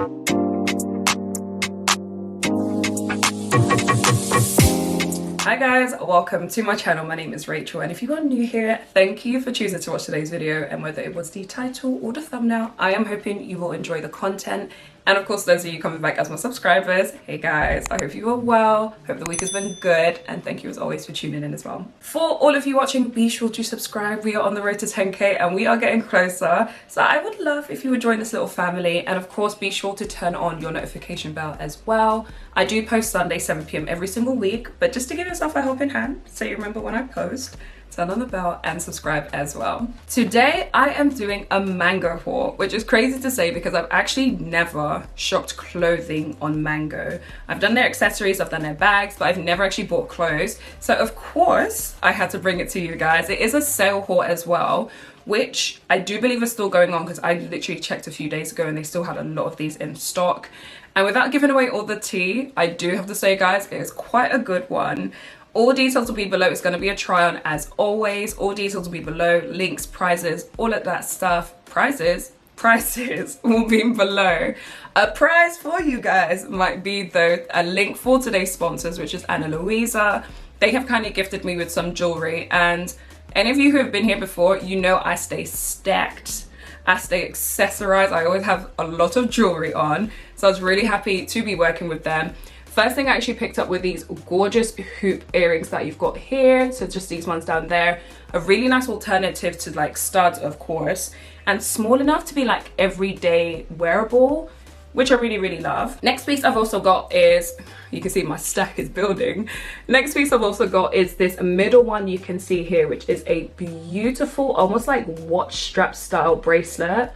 Hi guys, welcome to my channel. My name is Rachel, and if you are new here, thank you for choosing to watch today's video. And whether it was the title or the thumbnail, I am hoping you will enjoy the content. And of course, those of you coming back as my subscribers, hey guys, I hope you are well, hope the week has been good, and thank you as always for tuning in as well. For all of you watching, be sure to subscribe. We are on the road to 10k and we are getting closer, so I would love if you would join this little family. And of course, be sure to turn on your notification bell as well. I do post Sunday 7 p.m. every single week, but just to give yourself a helping hand so you remember when I post, turn on the bell and subscribe as well. Today I am doing a Mango haul, which is crazy to say because I've actually never shopped clothing on Mango. I've done their accessories, I've done their bags, but I've never actually bought clothes. So of course I had to bring it to you guys. It is a sale haul as well, which I do believe is still going on because I literally checked a few days ago and they still had a lot of these in stock. And without giving away all the tea, I do have to say guys, it is quite a good one. All details will be below. It's going to be a try on as always. All details will be below. Links, prices, all of that stuff. Prices will be below. A prize for you guys might be though a link for today's sponsors, which is Ana Luisa. They have kind of gifted me with some jewelry, and any of you who have been here before, you know I stay stacked. I stay accessorized. I always have a lot of jewelry on, so I was really happy to be working with them. First thing I actually picked up were these gorgeous hoop earrings that you've got here. So just these ones down there. A really nice alternative to like studs, of course, and small enough to be like everyday wearable, which I really, really love. Next piece I've also got is, you can see my stack is building. Next piece I've also got is this middle one you can see here, which is a beautiful, almost like watch strap style bracelet.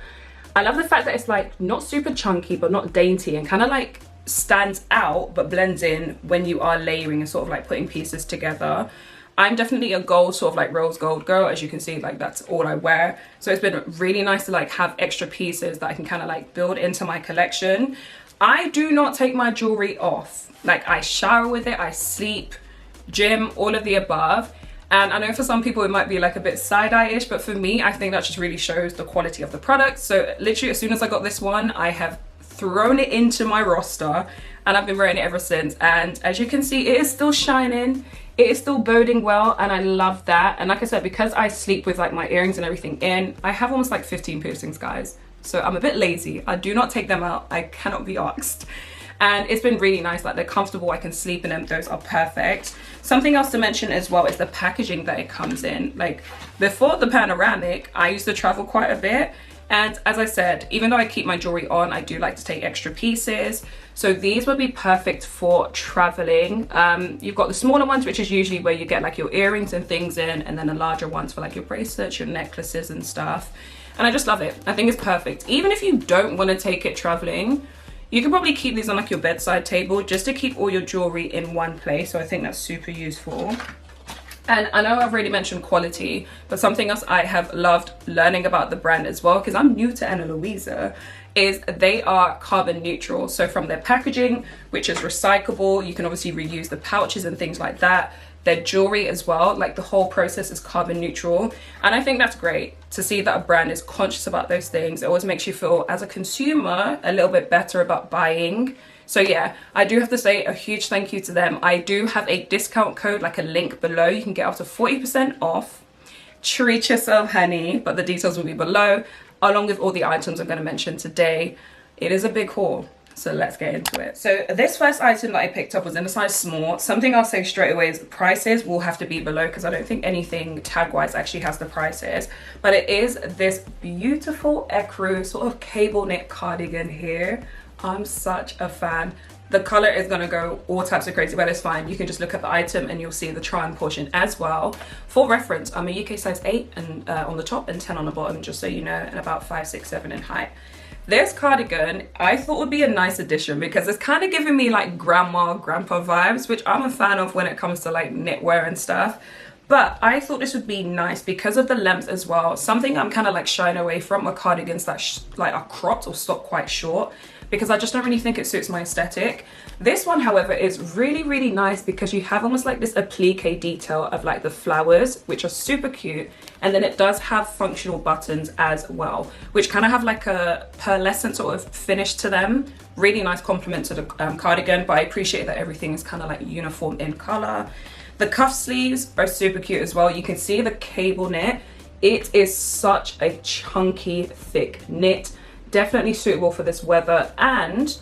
I love the fact that it's like not super chunky, but not dainty, and kind of like stands out but blends in when you are layering and sort of like putting pieces together. I'm definitely a gold, sort of like rose gold girl, as you can see, like that's all I wear. So it's been really nice to like have extra pieces that I can kind of like build into my collection. I do not take my jewelry off. Like I shower with it, I sleep, gym, all of the above. And I know for some people it might be like a bit side-eye-ish, but for me, I think that just really shows the quality of the product. So literally as soon as I got this one, I have thrown it into my roster and I've been wearing it ever since. And as you can see, it is still shining, it is still boding well, and I love that. And like I said, because I sleep with like my earrings and everything in, I have almost like 15 piercings, guys. So I'm a bit lazy. I do not take them out. I cannot be asked. And it's been really nice, like they're comfortable, I can sleep in them, those are perfect. Something else to mention as well is the packaging that it comes in. Like before the panoramic, I used to travel quite a bit, and as I said, even though I keep my jewelry on, I do like to take extra pieces. So these would be perfect for traveling. You've got the smaller ones, which is usually where you get like your earrings and things in, and then the larger ones for like your bracelets, your necklaces and stuff. And I just love it. I think it's perfect. Even if you don't want to take it traveling, you can probably keep these on like your bedside table just to keep all your jewelry in one place. So I think that's super useful. And I know I've already mentioned quality, but something else I have loved learning about the brand as well, because I'm new to Ana Luisa, is they are carbon neutral. So from their packaging, which is recyclable, you can obviously reuse the pouches and things like that. Their jewelry as well, like the whole process is carbon neutral. And I think that's great to see that a brand is conscious about those things. It always makes you feel as a consumer a little bit better about buying. So yeah, I do have to say a huge thank you to them. I do have a discount code, like a link below. You can get up to 40% off. Treat yourself, honey, but the details will be below, along with all the items I'm going to mention today. It is a big haul, so let's get into it. So this first item that I picked up was in a size small. Something I'll say straight away is the prices will have to be below because I don't think anything tag-wise actually has the prices. But it is this beautiful ecru sort of cable knit cardigan here. I'm such a fan. The color is gonna go all types of crazy, but it's fine. You can just look at the item and you'll see the try on portion as well. For reference, I'm a UK size 8 and on the top and 10 on the bottom, just so you know, and about 5, 6, 7 in height. This cardigan I thought would be a nice addition because it's kind of giving me like grandma, grandpa vibes, which I'm a fan of when it comes to like knitwear and stuff. But I thought this would be nice because of the length as well. Something I'm kind of like shying away from are cardigans that like are cropped or stop quite short. because I just don't really think it suits my aesthetic. This one, however, is really nice because you have almost like this applique detail of like the flowers, which are super cute. And then it does have functional buttons as well, which kind of have like a pearlescent sort of finish to them. Really nice compliment to the cardigan, but I appreciate that everything is kind of like uniform in color. The cuff sleeves are super cute as well. You can see the cable knit. It is such a chunky, thick knit. Definitely suitable for this weather. And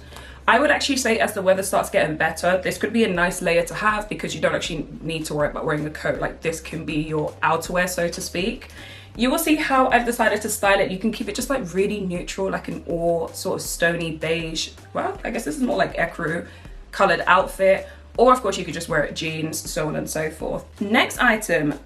I would actually say as the weather starts getting better, this could be a nice layer to have because you don't actually need to worry about wearing a coat. Like this can be your outerwear, so to speak. You will see how I've decided to style it. You can keep it just like really neutral, like an all sort of stony beige. Well, I guess this is more like ecru colored outfit. Or of course you could just wear it jeans, so on and so forth. Next item,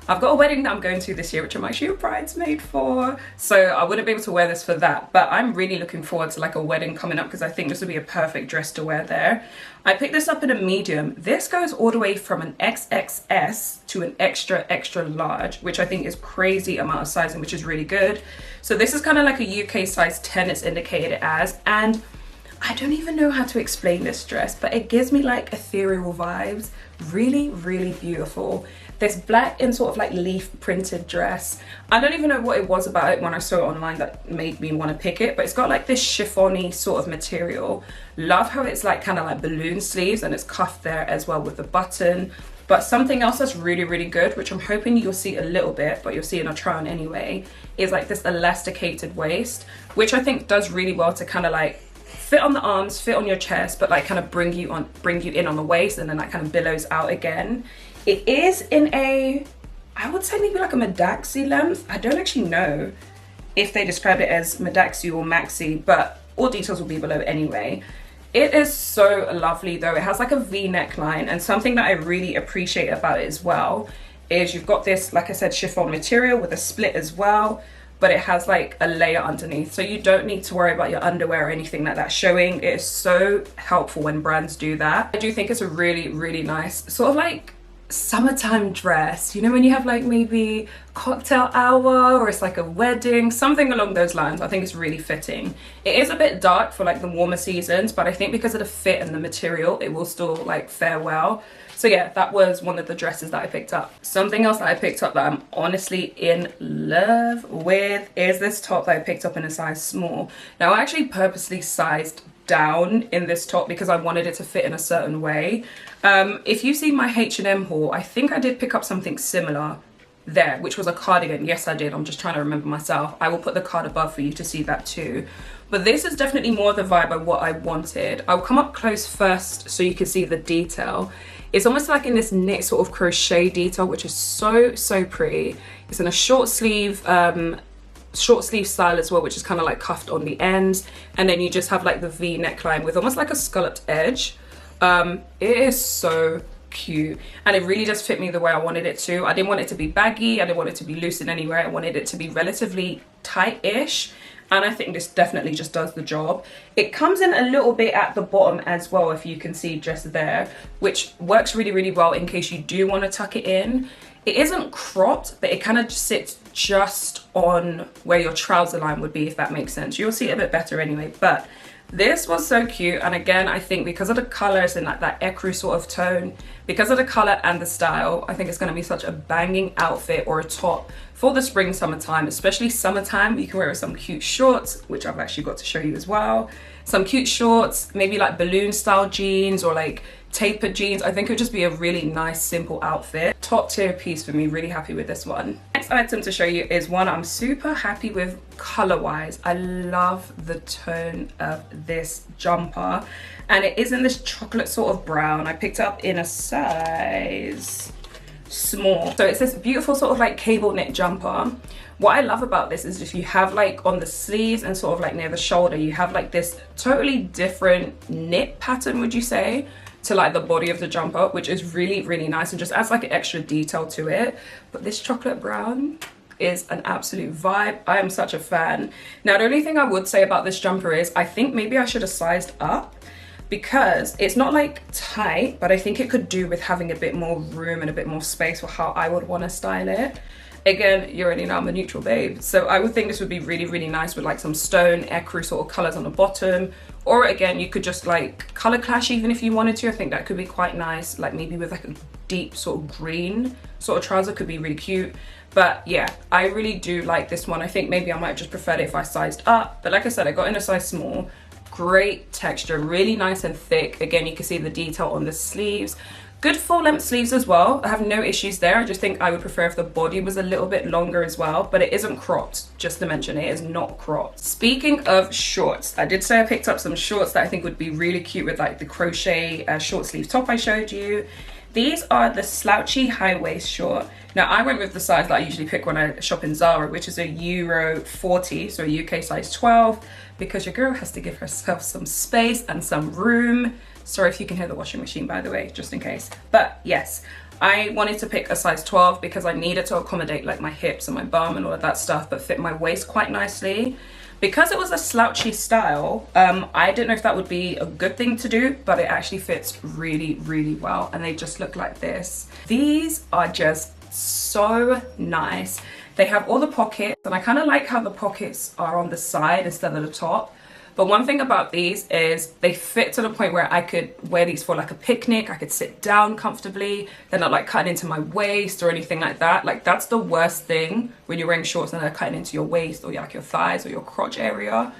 I've got a wedding that I'm going to this year, which I'm actually a bridesmaid for. So I wouldn't be able to wear this for that, but I'm really looking forward to like a wedding coming up because I think this would be a perfect dress to wear there. I picked this up in a medium. This goes all the way from an XXS to an extra large, which I think is crazy amount of sizing, which is really good. So this is kind of like a UK size 10 it's indicated as, and I don't even know how to explain this dress, but it gives me like ethereal vibes. Really beautiful. This black and sort of like leaf printed dress. I don't even know what it was about it when I saw it online that made me want to pick it, but it's got like this chiffony sort of material. Love how it's like kind of like balloon sleeves and it's cuffed there as well with the button. But something else that's really good, which I'm hoping you'll see a little bit, but you'll see in a try on anyway, is like this elasticated waist, which I think does really well to kind of like fit on the arms, fit on your chest, but like kind of bring you in on the waist, and then that kind of billows out again. It is in a, I would say maybe like a Madaxi length. I don't actually know if they describe it as Madaxi or Maxi, but all details will be below anyway. It is so lovely though. It has like a V neckline, and something that I really appreciate about it as well is you've got this, like I said, chiffon material with a split as well, but it has like a layer underneath, so you don't need to worry about your underwear or anything like that showing. It is so helpful when brands do that. I do think it's a really nice sort of like summertime dress, you know, when you have like maybe cocktail hour or it's like a wedding, something along those lines. I think it's really fitting. It is a bit dark for like the warmer seasons, but I think because of the fit and the material, it will still like fare well. So yeah, that was one of the dresses that I picked up. Something else that I picked up that I'm honestly in love with is this top that I picked up in a size small. Now I actually purposely sized down in this top because I wanted it to fit in a certain way. If you see my H&M haul, I think I did pick up something similar there, which was a cardigan. Yes, I did. I'm just trying to remember myself. I will put the card above for you to see that too. But this is definitely more the vibe of what I wanted. I'll come up close first so you can see the detail. It's almost like in this knit sort of crochet detail, which is so pretty. It's in a short sleeve style as well, which is kind of like cuffed on the ends, and then you just have like the V neckline with almost like a scalloped edge. It is so cute, and it really does fit me the way I wanted it to. I didn't want it to be baggy, I didn't want it to be loose in anywhere. I wanted it to be relatively tight-ish, and I think this definitely just does the job. It comes in a little bit at the bottom as well, if you can see just there, which works really well in case you do want to tuck it in. It isn't cropped, but it kind of sits just on where your trouser line would be, if that makes sense. You'll see it a bit better anyway, but this was so cute. And again, I think because of the colors and like that ecru sort of tone, because of the color and the style, I think it's going to be such a banging outfit or a top for the spring summertime, especially summertime. You can wear it with some cute shorts, which I've actually got to show you as well. Some cute shorts, maybe like balloon style jeans or like tapered jeans. I think it would just be a really nice simple outfit. Top tier piece for me, really happy with this one. Next item to show you is one I'm super happy with color wise. I love the tone of this jumper, and it is in this chocolate sort of brown. I picked up in a size small. So it's this beautiful sort of like cable knit jumper. What I love about this is if you have like on the sleeves and sort of like near the shoulder, you have like this totally different knit pattern, would you say, to like the body of the jumper, which is really nice and just adds like an extra detail to it. But this chocolate brown is an absolute vibe. I am such a fan. Now the only thing I would say about this jumper is I think maybe I should have sized up, because it's not like tight, but I think it could do with having a bit more room and a bit more space for how I would want to style it. Again, you already know I'm a neutral babe, so I would think this would be really, really nice with like some stone ecru sort of colors on the bottom. Or again, you could just like color clash even if you wanted to. I think that could be quite nice, like maybe with like a deep sort of green sort of trouser could be really cute. But yeah, I really do like this one. I think maybe I might just prefer it if I sized up, but like I said, I got in a size small. Great texture, really nice and thick. Again, you can see the detail on the sleeves. Good full length sleeves as well. I have no issues there. I just think I would prefer if the body was a little bit longer as well, but it isn't cropped, just to mention, it is not cropped. Speaking of shorts, I did say I picked up some shorts that I think would be really cute with like the crochet short sleeve top I showed you. These are the slouchy high waist short. Now I went with the size that I usually pick when I shop in Zara, which is a Euro 40, so a UK size 12, because your girl has to give herself some space and some room. Sorry if you can hear the washing machine, by the way, just in case. But yes, I wanted to pick a size 12 because I needed to accommodate like my hips and my bum and all of that stuff, but fit my waist quite nicely. Because it was a slouchy style, I didn't know if that would be a good thing to do, but it actually fits really, really well. And they just look like this. These are just so nice. They have all the pockets, and I kind of like how the pockets are on the side instead of the top. But one thing about these is they fit to the point where I could wear these for like a picnic. I could sit down comfortably. They're not like cutting into my waist or anything like that. Like that's the worst thing when you're wearing shorts and they're cutting into your waist or like your thighs or your crotch area.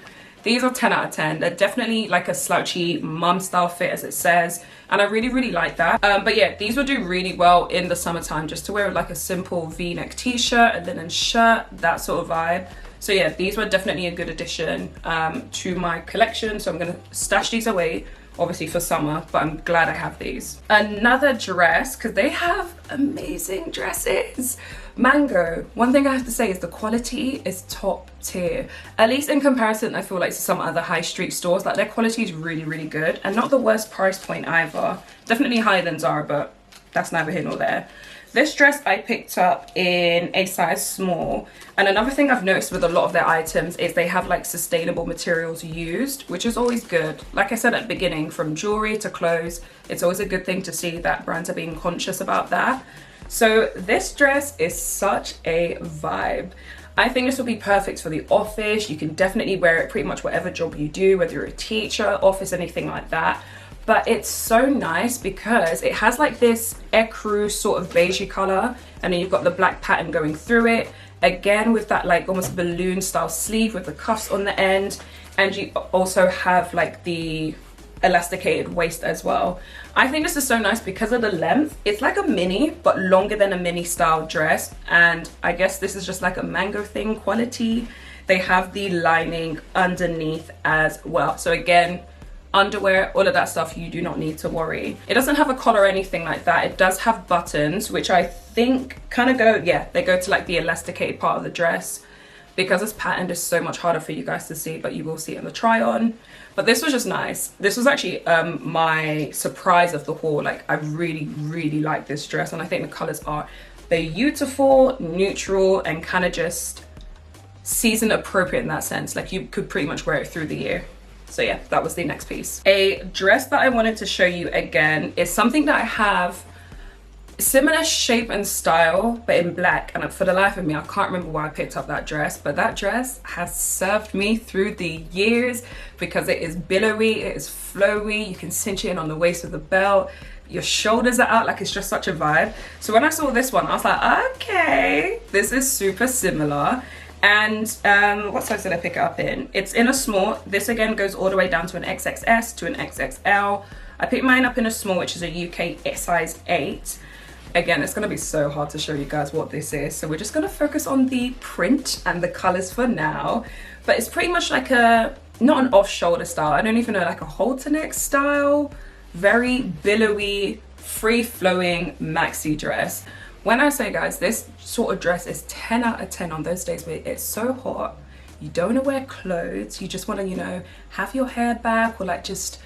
These are 10 out of 10. They're definitely like a slouchy mum style fit, as it says. And I really, really like that. But yeah, these would do really well in the summertime just to wear like a simple V-neck t-shirt, a linen shirt, that sort of vibe. So yeah, these were definitely a good addition to my collection. So I'm gonna stash these away, obviously for summer, but I'm glad I have these. Another dress, because they have amazing dresses. Mango. One thing I have to say is the quality is top tier. At least in comparison, I feel like to some other high street stores, like their quality is really, really good. And not the worst price point either. Definitely higher than Zara, but that's neither here nor there. This dress I picked up in a size small. And another thing I've noticed with a lot of their items is they have like sustainable materials used, which is always good. Like I said at the beginning, from jewelry to clothes, it's always a good thing to see that brands are being conscious about that. So this dress is such a vibe. I think this will be perfect for the office. You can definitely wear it pretty much whatever job you do, whether you're a teacher, office, anything like that. But it's so nice because it has like this ecru sort of beigey color, and then you've got the black pattern going through it. Again, with that like almost balloon style sleeve with the cuffs on the end. And you also have like the elasticated waist as well. I think this is so nice because of the length. It's like a mini, but longer than a mini style dress. And I guess this is just like a mango thing quality. They have the lining underneath as well. So again, underwear, all of that stuff, you do not need to worry. It doesn't have a collar or anything like that. It does have buttons, which I think kind of go, yeah, they go to like the elasticated part of the dress. Because this pattern is so much harder for you guys to see, but you will see it in the try on. But this was just nice. This was actually my surprise of the haul. Like I really, really like this dress, and I think the colors are beautiful, neutral, and kind of just season appropriate in that sense. Like you could pretty much wear it through the year. So yeah, that was the next piece. A dress that I wanted to show you again is something that I have similar shape and style, but in black, and for the life of me I can't remember why I picked up that dress, but that dress has served me through the years because it is billowy, it is flowy, you can cinch it in on the waist with the belt, your shoulders are out, like it's just such a vibe. So when I saw this one I was like, okay, this is super similar. And what size did I pick it up in? It's in a small. This again goes all the way down to an XXS to an XXL. I picked mine up in a small, which is a UK size 8. Again, it's gonna be so hard to show you guys what this is, so we're just gonna focus on the print and the colors for now. But it's pretty much like a, not an off-shoulder style, I don't even know, like a halter neck style, very billowy, free-flowing maxi dress. When I say, guys, this sort of dress is 10 out of 10 on those days where it's so hot, you don't want to wear clothes, you just want to, you know, have your hair back, or like just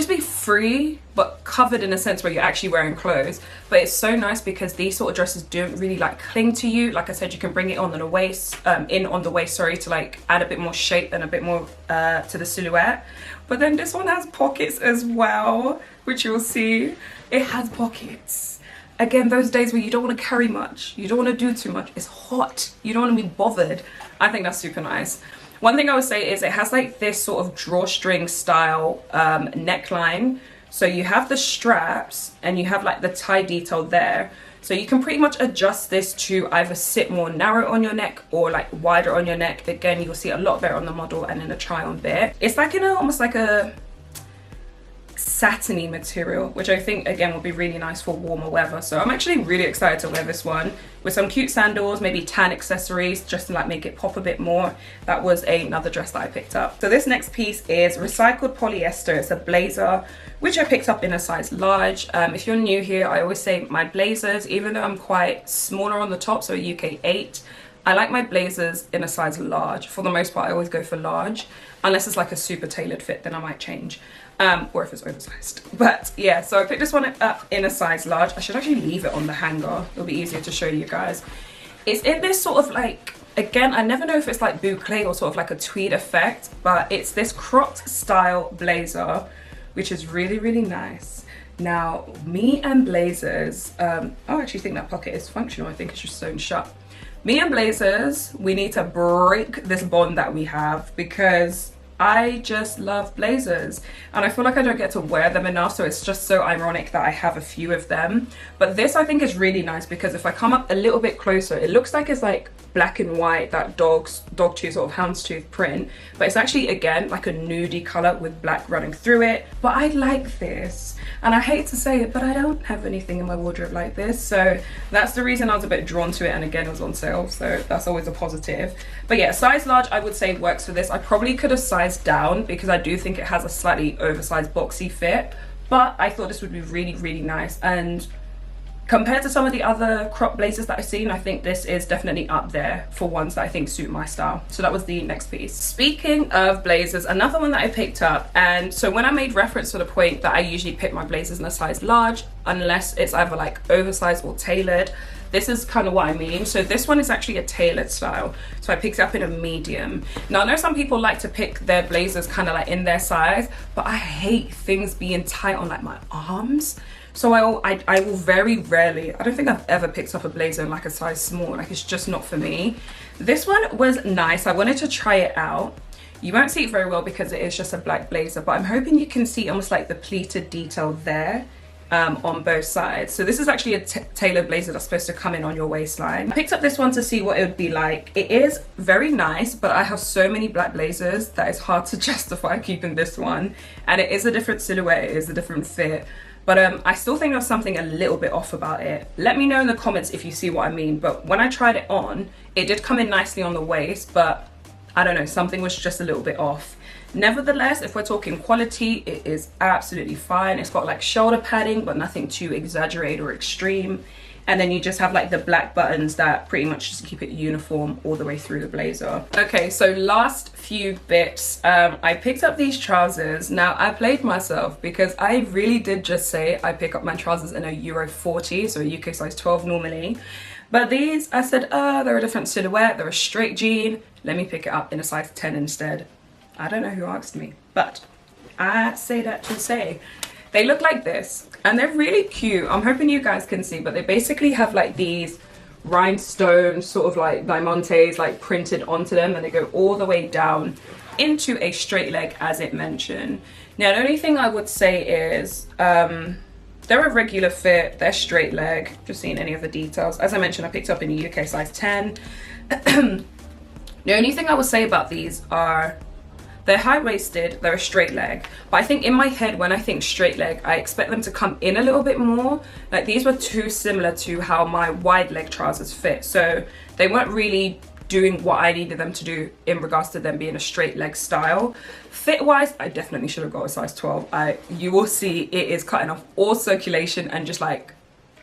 be free but covered in a sense where you're actually wearing clothes. But it's so nice because these sort of dresses don't really like cling to you. Like I said, you can bring it on the waist, to like add a bit more shape and a bit more to the silhouette. But then this one has pockets as well, which you'll see. It has pockets. again, those days where you don't want to carry much, you don't want to do too much, it's hot, you don't want to be bothered. I think that's super nice. One thing I would say is it has like this sort of drawstring style neckline. So you have the straps and you have like the tie detail there. So you can pretty much adjust this to either sit more narrow on your neck or like wider on your neck. Again, you'll see a lot better on the model and in a try on bit. It's like in a, almost like a satiny material, which I think again will be really nice for warmer weather. So I'm actually really excited to wear this one with some cute sandals, maybe tan accessories, just to like make it pop a bit more. That was another dress that I picked up. So this next piece is recycled polyester. It's a blazer, which I picked up in a size large. If you're new here, I always say my blazers, even though I'm quite smaller on the top, so a UK 8, I like my blazers in a size large. For the most part, I always go for large, unless it's like a super tailored fit, then I might change. Or if it's oversized. But yeah, so I picked this one up in a size large. I should actually leave it on the hanger. It'll be easier to show you guys. It's in this sort of like, again, I never know if it's like boucle or sort of like a tweed effect, but it's this cropped style blazer, which is really, really nice. Now, me and blazers, I actually think that pocket is functional. I think it's just sewn shut. Me and blazers, we need to break this bond that we have, because I just love blazers and I feel like I don't get to wear them enough, so it's just so ironic that I have a few of them. But this I think is really nice because if I come up a little bit closer, it looks like it's like black and white, that dogtooth sort of houndstooth print, but it's actually again like a nudie color with black running through it. But I like this, and I hate to say it, but I don't have anything in my wardrobe like this, so that's the reason I was a bit drawn to it. And again, it was on sale, so that's always a positive. But yeah, size large I would say works for this. I probably could have sized down because I do think it has a slightly oversized boxy fit, but I thought this would be really, really nice. And compared to some of the other crop blazers that I've seen, I think this is definitely up there for ones that I think suit my style. So that was the next piece. Speaking of blazers, another one that I picked up, and so when I made reference to the point that I usually pick my blazers in a size large, unless it's either like oversized or tailored, this is kind of what I mean. So this one is actually a tailored style. So I picked it up in a medium. Now I know some people like to pick their blazers kind of like in their size, but I hate things being tight on like my arms. So I will very rarely, I don't think I've ever picked up a blazer in like a size small, like it's just not for me. This one was nice. I wanted to try it out. You won't see it very well because it is just a black blazer, but I'm hoping you can see almost like the pleated detail there on both sides. So this is actually a tailored blazer that's supposed to come in on your waistline. I picked up this one to see what it would be like. It is very nice, but I have so many black blazers that it's hard to justify keeping this one. And it is a different silhouette, it is a different fit. But I still think there's something a little bit off about it. Let me know in the comments if you see what I mean. But when I tried it on, it did come in nicely on the waist, but I don't know, something was just a little bit off. Nevertheless, if we're talking quality, it is absolutely fine. It's got like shoulder padding, but nothing too exaggerated or extreme. And then you just have like the black buttons that pretty much just keep it uniform all the way through the blazer. Okay, so last few bits. I picked up these trousers. Now I played myself because I really did just say I pick up my trousers in a Euro 40, so a UK size 12 normally. But these, I said, they're a different silhouette, they're a straight jean. Let me pick it up in a size 10 instead. I don't know who asked me, but I say that to say. They look like this and they're really cute. I'm hoping you guys can see, but they basically have like these rhinestones, sort of like diamantes, like printed onto them, and they go all the way down into a straight leg as it mentioned. Now the only thing I would say is they're a regular fit, they're straight leg, just seeing any of the details. As I mentioned, I picked up in a UK size 10. The only thing I would say about these are they're high-waisted, they're a straight leg. But I think in my head, when I think straight leg, I expect them to come in a little bit more. Like these were too similar to how my wide leg trousers fit. So they weren't really doing what I needed them to do in regards to them being a straight leg style. Fit-wise, I definitely should have got a size 12. You will see it is cutting off all circulation and just like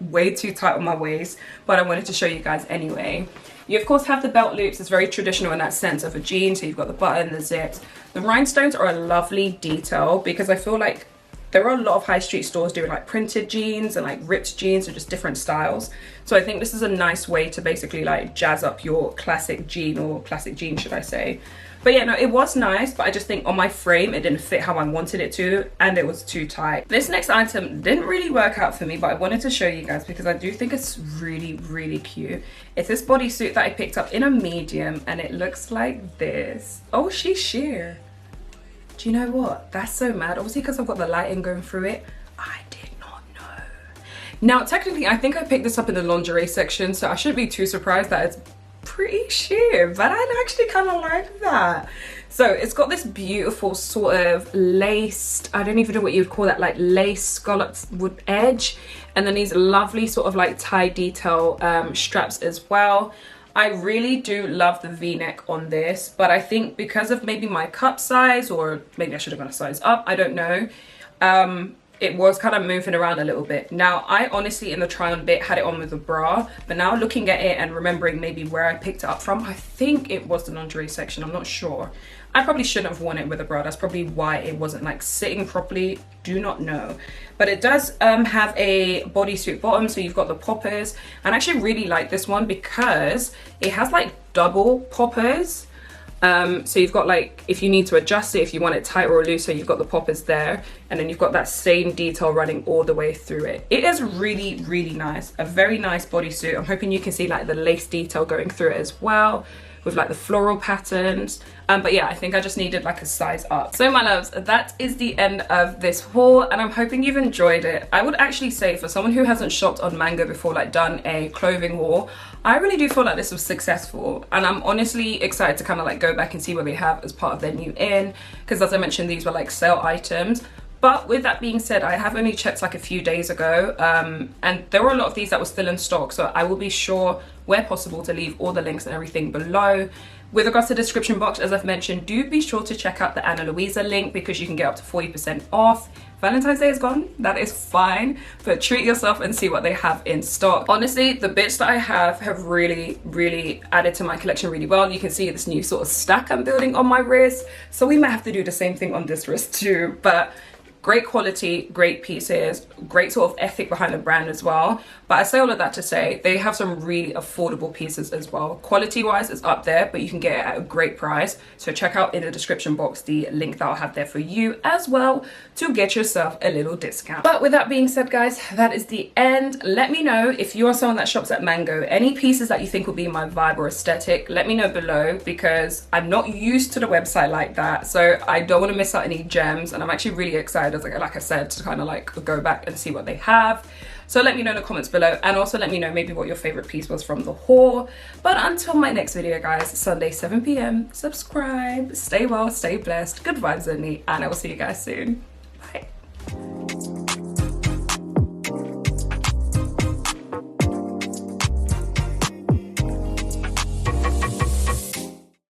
way too tight on my waist. But I wanted to show you guys anyway. You of course have the belt loops. It's very traditional in that sense of a jean. So you've got the button, the zips. The rhinestones are a lovely detail because I feel like there are a lot of high street stores doing like printed jeans and like ripped jeans or just different styles. So I think this is a nice way to basically like jazz up your classic jean, or classic jean should I say. But yeah, no, it was nice, but I just think on my frame, it didn't fit how I wanted it to, and it was too tight. This next item didn't really work out for me, but I wanted to show you guys because I do think it's really, really cute. It's this bodysuit that I picked up in a medium, and it looks like this. Oh, she's sheer. Do you know what? That's so mad. Obviously, because I've got the lighting going through it, I did not know. Now, technically, I think I picked this up in the lingerie section, so I shouldn't be too surprised that it's pretty sheer, but I actually kind of like that. So it's got this beautiful sort of laced, I don't even know what you'd call that, like lace scalloped wood edge, and then these lovely sort of like tie detail straps as well. I really do love the v-neck on this, but I think because of maybe my cup size, or maybe I should have gone a size up, I don't know, it was kind of moving around a little bit. Now, I honestly in the try on bit had it on with a bra, but now looking at it and remembering maybe where I picked it up from, I think it was the lingerie section, I'm not sure. I probably shouldn't have worn it with a bra, that's probably why it wasn't like sitting properly, do not know. But it does have a bodysuit bottom, so you've got the poppers, and I actually really like this one because it has like double poppers. So you've got like, if you need to adjust it, if you want it tighter or looser, you've got the poppers there, and then you've got that same detail running all the way through it. It is really, really nice, a very nice bodysuit. I'm hoping you can see like the lace detail going through it as well, with like the floral patterns. But yeah, I think I just needed like a size up. So my loves, that is the end of this haul, and I'm hoping you've enjoyed it. I would actually say for someone who hasn't shopped on Mango before, like done a clothing haul, I really do feel like this was successful, and I'm honestly excited to kind of like go back and see what they have as part of their new in, because as I mentioned, these were like sale items. But with that being said, I have only checked like a few days ago, and there were a lot of these that were still in stock, so I will be sure where possible to leave all the links and everything below. With regards to the description box, as I've mentioned, do be sure to check out the Ana Luisa link because you can get up to 40% off. Valentine's Day is gone, that is fine, but treat yourself and see what they have in stock. Honestly, the bits that I have really, really added to my collection really well. You can see this new sort of stack I'm building on my wrist, so we might have to do the same thing on this wrist too, but great quality, great pieces, great sort of ethic behind the brand as well. But I say all of that to say they have some really affordable pieces as well. Quality wise, it's up there, but you can get it at a great price. So check out in the description box the link that I'll have there for you as well to get yourself a little discount. But with that being said, guys, that is the end. Let me know if you are someone that shops at Mango, any pieces that you think will be my vibe or aesthetic, let me know below, because I'm not used to the website like that. So I don't want to miss out any gems, and I'm actually really excited, like I said, to kind of like go back and see what they have. So let me know in the comments below, and also let me know maybe what your favorite piece was from the haul. But until my next video, guys, Sunday 7 p.m, subscribe, stay well, stay blessed, good vibes only, and I will see you guys soon.